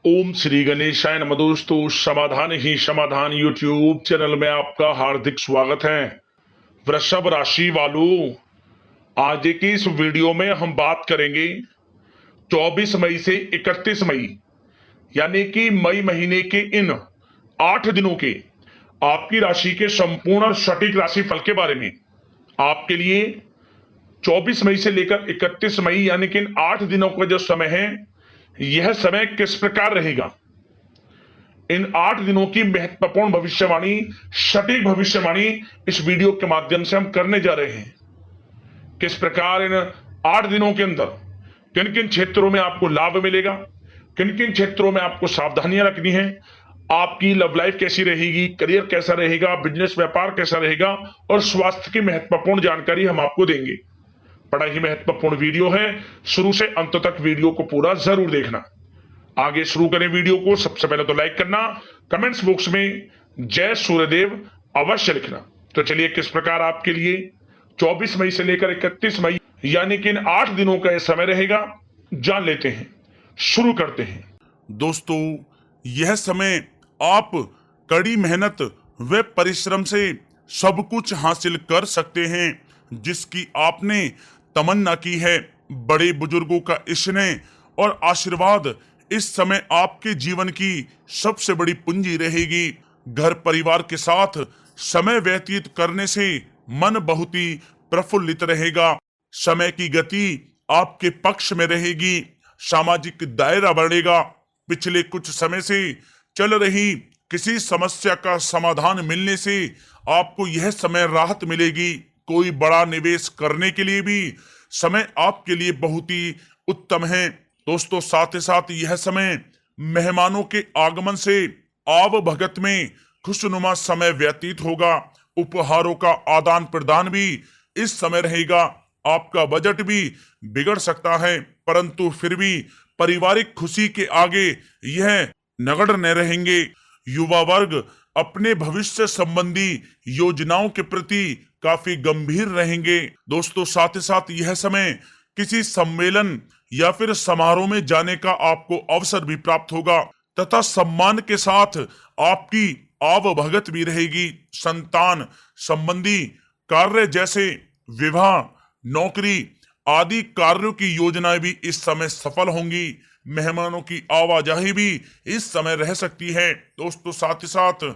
ओम श्री गणेशाय नमः। दोस्तों, समाधान ही समाधान यूट्यूब चैनल में आपका हार्दिक स्वागत है। वृषभ राशि वालों, आज की इस वीडियो में हम बात करेंगे 24 मई से 31 मई यानी कि मई महीने के इन 8 दिनों के आपकी राशि के संपूर्ण और सटीक राशि फल के बारे में। आपके लिए 24 मई से लेकर 31 मई यानी कि इन 8 दिनों का जो समय है, यह समय किस प्रकार रहेगा, इन 8 दिनों की महत्वपूर्ण भविष्यवाणी, सटीक भविष्यवाणी इस वीडियो के माध्यम से हम करने जा रहे हैं। किस प्रकार इन 8 दिनों के अंदर किन किन क्षेत्रों में आपको लाभ मिलेगा, किन किन क्षेत्रों में आपको सावधानियां रखनी है, आपकी लव लाइफ कैसी रहेगी, करियर कैसा रहेगा, बिजनेस व्यापार कैसा रहेगा और स्वास्थ्य की महत्वपूर्ण जानकारी हम आपको देंगे। बड़ा ही महत्वपूर्ण वीडियो है, शुरू से अंत तक वीडियो को पूरा जरूर देखना। आगे शुरू करें वीडियो को। सबसे पहले तो लाइक करना, कमेंट्स बॉक्स में जय सूर्यदेव अवश्य लिखना। तो चलिए, किस प्रकार आपके लिए 24 मई से लेकर 31 मई यानी कि इन 8 दिनों का यह समय रहेगा, जान लेते हैं। शुरू करते हैं। दोस्तों, यह समय आप कड़ी मेहनत व परिश्रम से सब कुछ हासिल कर सकते हैं जिसकी आपने तमन्ना की है। बड़े बुजुर्गों का स्नेह और आशीर्वाद इस समय आपके जीवन की सबसे बड़ी पूंजी रहेगी। घर परिवार के साथ समय व्यतीत करने से मन बहुत ही प्रफुल्लित रहेगा। समय की गति आपके पक्ष में रहेगी, सामाजिक दायरा बढ़ेगा। पिछले कुछ समय से चल रही किसी समस्या का समाधान मिलने से आपको यह समय राहत मिलेगी। कोई बड़ा निवेश करने के लिए भी समय आपके लिए बहुत ही उत्तम है। दोस्तों, साथ ही साथ यह समय मेहमानों के आगमन से आव भगत में खुशनुमा समय व्यतीत होगा। उपहारों का आदान प्रदान भी इस समय रहेगा। आपका बजट भी बिगड़ सकता है, परंतु फिर भी पारिवारिक खुशी के आगे यह नगण्य न रहेंगे। युवा वर्ग अपने भविष्य संबंधी योजनाओं के प्रति काफी गंभीर रहेंगे। दोस्तों, साथ ही साथ यह समय किसी सम्मेलन या फिर समारोह में जाने का आपको अवसर भी प्राप्त होगा तथा सम्मान के साथ आपकी आवभगत भी रहेगी। संतान संबंधी कार्य जैसे विवाह, नौकरी आदि कार्यों की योजनाएं भी इस समय सफल होंगी। मेहमानों की आवाजाही भी इस समय रह सकती है। दोस्तों, साथ ही साथ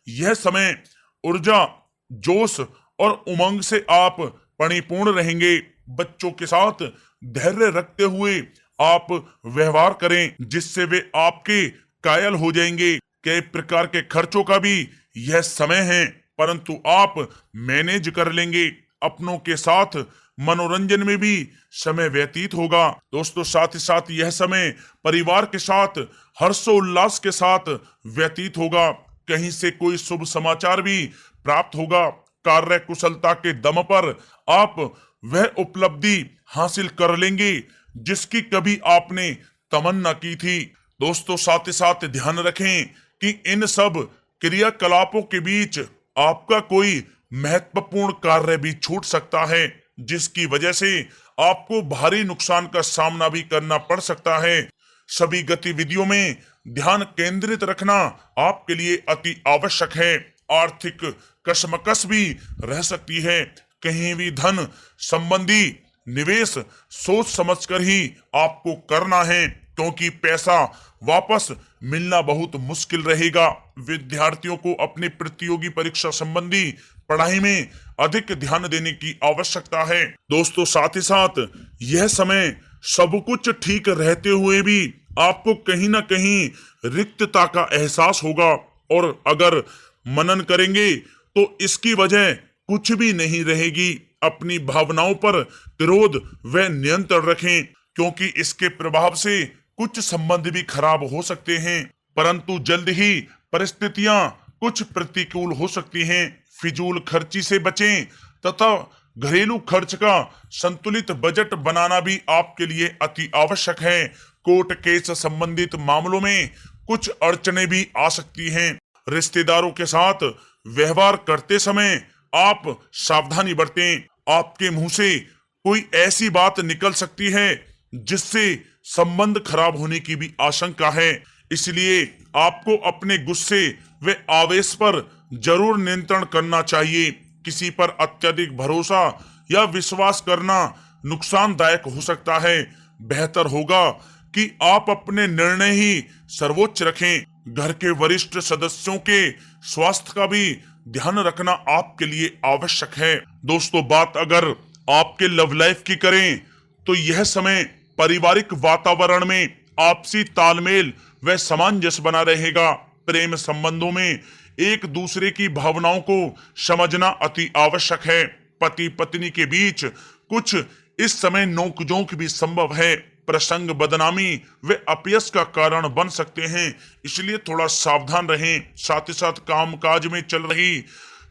यह समय ऊर्जा, जोश और उमंग से आप परिपूर्ण रहेंगे। बच्चों के साथ धैर्य रखते हुए आप व्यवहार करें जिससे वे आपके कायल हो जाएंगे। कई प्रकार के खर्चों का भी यह समय है, परंतु आप मैनेज कर लेंगे। अपनों के साथ मनोरंजन में भी समय व्यतीत होगा। दोस्तों, साथ ही साथ यह समय परिवार के साथ हर्षोल्लास के साथ व्यतीत होगा। कहीं से कोई शुभ समाचार भी प्राप्त होगा। कार्य कुशलता के दम पर आप वह उपलब्धि हासिल कर लेंगे जिसकी कभी आपने तमन्ना की थी। दोस्तों, साथ ही साथ ध्यान रखें कि इन सब क्रियाकलापों के बीच आपका कोई महत्वपूर्ण कार्य भी छूट सकता है जिसकी वजह से आपको भारी नुकसान का सामना भी करना पड़ सकता है। सभी गतिविधियों में ध्यान केंद्रित रखना आपके लिए अति आवश्यक है। आर्थिक कशमकश भी रह सकती है। कहीं भी धन संबंधी निवेश सोच समझकर ही आपको करना है, क्योंकि पैसा वापस मिलना बहुत मुश्किल रहेगा। विद्यार्थियों को अपनी प्रतियोगी परीक्षा संबंधी पढ़ाई में अधिक ध्यान देने की आवश्यकता है। दोस्तों, साथ ही साथ यह समय सब कुछ ठीक रहते हुए भी आपको कहीं ना कहीं रिक्तता का एहसास होगा, और अगर मनन करेंगे तो इसकी वजह कुछ भी नहीं रहेगी। अपनी भावनाओं पर क्रोध व नियंत्रण रखें, क्योंकि इसके प्रभाव से कुछ संबंध भी खराब हो सकते हैं, परंतु जल्द ही परिस्थितियां कुछ प्रतिकूल हो सकती हैं। फिजूल खर्ची से बचें तथा घरेलू खर्च का संतुलित बजट बनाना भी आपके लिए अति आवश्यक है। कोर्ट केस संबंधित मामलों में कुछ अड़चने भी आ सकती हैं। रिश्तेदारों के साथ व्यवहार करते समय आप सावधानी बरतें। आपके मुंह से कोई ऐसी बात निकल सकती है जिससे संबंध खराब होने की भी आशंका है। इसलिए आपको अपने गुस्से व आवेश पर जरूर नियंत्रण करना चाहिए। किसी पर अत्यधिक भरोसा या विश्वास करना नुकसानदायक हो सकता है। बेहतर होगा कि आप अपने निर्णय ही सर्वोच्च रखें। घर के वरिष्ठ सदस्यों के स्वास्थ्य का भी ध्यान रखना आपके लिए आवश्यक है। दोस्तों, बात अगर आपके लव लाइफ की करें तो यह समय पारिवारिक वातावरण में आपसी तालमेल व सामंजस्य बना रहेगा। प्रेम संबंधों में एक दूसरे की भावनाओं को समझना अति आवश्यक है। पति पत्नी के बीच कुछ इस समय नोकझोंक भी संभव है। प्रसंग बदनामी व अपयश का कारण बन सकते हैं, इसलिए थोड़ा सावधान रहें। साथ ही साथ कामकाज में चल रही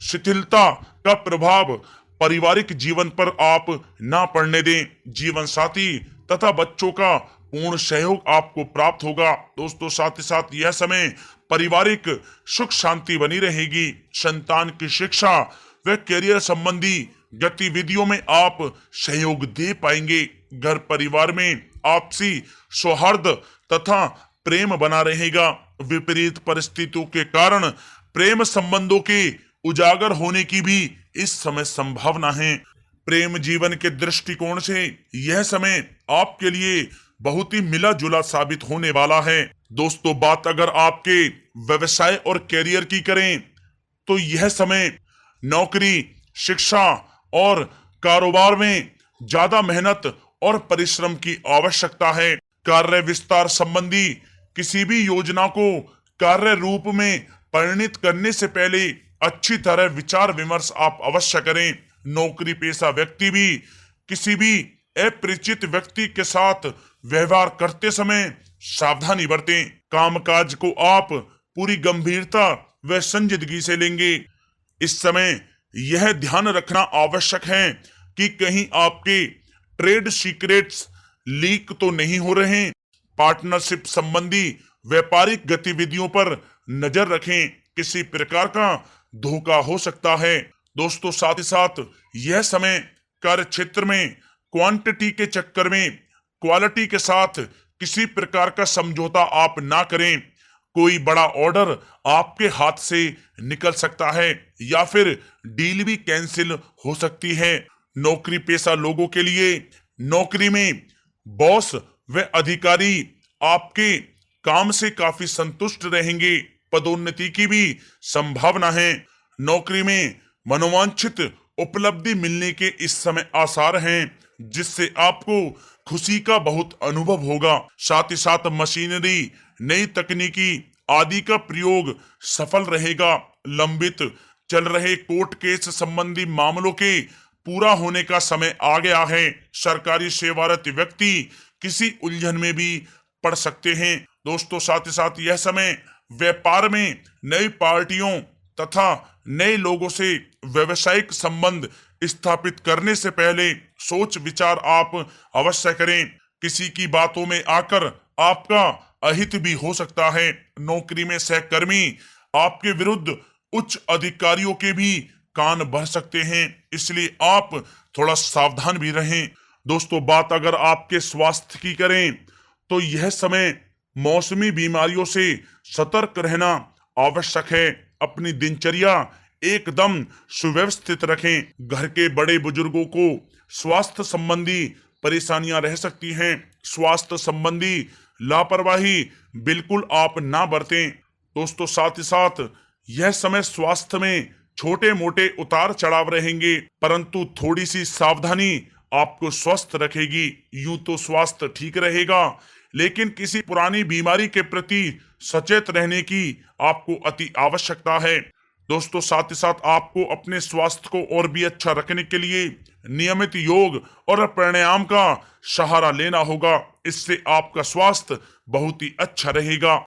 शिथिलता का प्रभाव पारिवारिक जीवन पर आप ना पड़ने दें। जीवन साथी तथा बच्चों का पूर्ण सहयोग आपको प्राप्त होगा। दोस्तों, साथ ही साथ यह समय पारिवारिक सुख शांति बनी रहेगी। संतान की शिक्षा व करियर संबंधी गतिविधियों में आप सहयोग दे पाएंगे। घर परिवार में आपसी सौहार्द तथा प्रेम बना रहेगा। विपरीत परिस्थितियों के कारण प्रेम संबंधों के उजागर होने की भी इस समय संभावना है। प्रेम जीवन के दृष्टिकोण से यह समय आपके लिए बहुत ही मिला जुला साबित होने वाला है। दोस्तों, बात अगर आपके व्यवसाय और करियर की करें तो यह समय नौकरी, शिक्षा और कारोबार में ज्यादा मेहनत और परिश्रम की आवश्यकता है। कार्य विस्तार संबंधी किसी भी योजना को कार्य रूप में परिणित करने से पहले अच्छी तरह विचार विमर्श आप अवश्य करें। नौकरी पेशा व्यक्ति भी किसी भी अपरिचित व्यक्ति के साथ व्यवहार करते समय सावधानी बरतें। कामकाज को आप पूरी गंभीरता व संजीदगी से लेंगे। इस समय यह ध्यान रखना आवश्यक है कि कहीं आपके ट्रेड सीक्रेट्स लीक तो नहीं हो रहे। पार्टनरशिप संबंधी व्यापारिक गतिविधियों पर नजर रखें, किसी प्रकार का धोखा हो सकता है। दोस्तों, साथ ही साथ यह समय कार्य क्षेत्र में क्वांटिटी के चक्कर में क्वालिटी के साथ किसी प्रकार का समझौता आप ना करें। कोई बड़ा ऑर्डर आपके हाथ से निकल सकता है या फिर डील भी कैंसिल हो सकती है। नौकरी पेशा लोगों के लिए नौकरी में बॉस व अधिकारी आपके काम से काफी संतुष्ट रहेंगे। पदोन्नति की भी संभावना है। नौकरी में मनोवांछित उपलब्धि मिलने के इस समय आसार हैं, जिससे आपको खुशी का बहुत अनुभव होगा। साथ ही साथ मशीनरी, नई तकनीकी आदि का प्रयोग सफल रहेगा। लंबित चल रहे कोर्ट केस संबंधी मामलों के पूरा होने का समय आ गया है। सरकारी सेवारत व्यक्ति किसी उलझन में भी पड़ सकते हैं। दोस्तों, साथ ही साथ यह समय व्यापार में नई पार्टियों तथा नए लोगों से व्यवसायिक संबंध स्थापित करने से पहले सोच विचार आप अवश्य करें। किसी की बातों में आकर आपका अहित भी हो सकता है। नौकरी में सहकर्मी आपके विरुद्ध उच्च अधिकारियों के भी कान भर सकते हैं, इसलिए आप थोड़ा सावधान भी रहें। दोस्तों, बात अगर आपके स्वास्थ्य की करें तो यह समय मौसमी बीमारियों से सतर्क रहना आवश्यक है। अपनी दिनचर्या एकदम सुव्यवस्थित रखें। घर के बड़े बुजुर्गों को स्वास्थ्य संबंधी परेशानियां रह सकती हैं। स्वास्थ्य संबंधी लापरवाही बिल्कुल आप ना बरतें। दोस्तों, साथ ही साथ यह समय स्वास्थ्य में छोटे मोटे उतार चढ़ाव रहेंगे, परंतु थोड़ी सी सावधानी आपको स्वस्थ रखेगी। यूं तो स्वास्थ्य ठीक रहेगा, लेकिन किसी पुरानी बीमारी के प्रति सचेत रहने की आपको अति आवश्यकता है। दोस्तों, साथ ही साथ आपको अपने स्वास्थ्य को और भी अच्छा रखने के लिए नियमित योग और प्राणायाम का सहारा लेना होगा। इससे आपका स्वास्थ्य बहुत ही अच्छा रहेगा।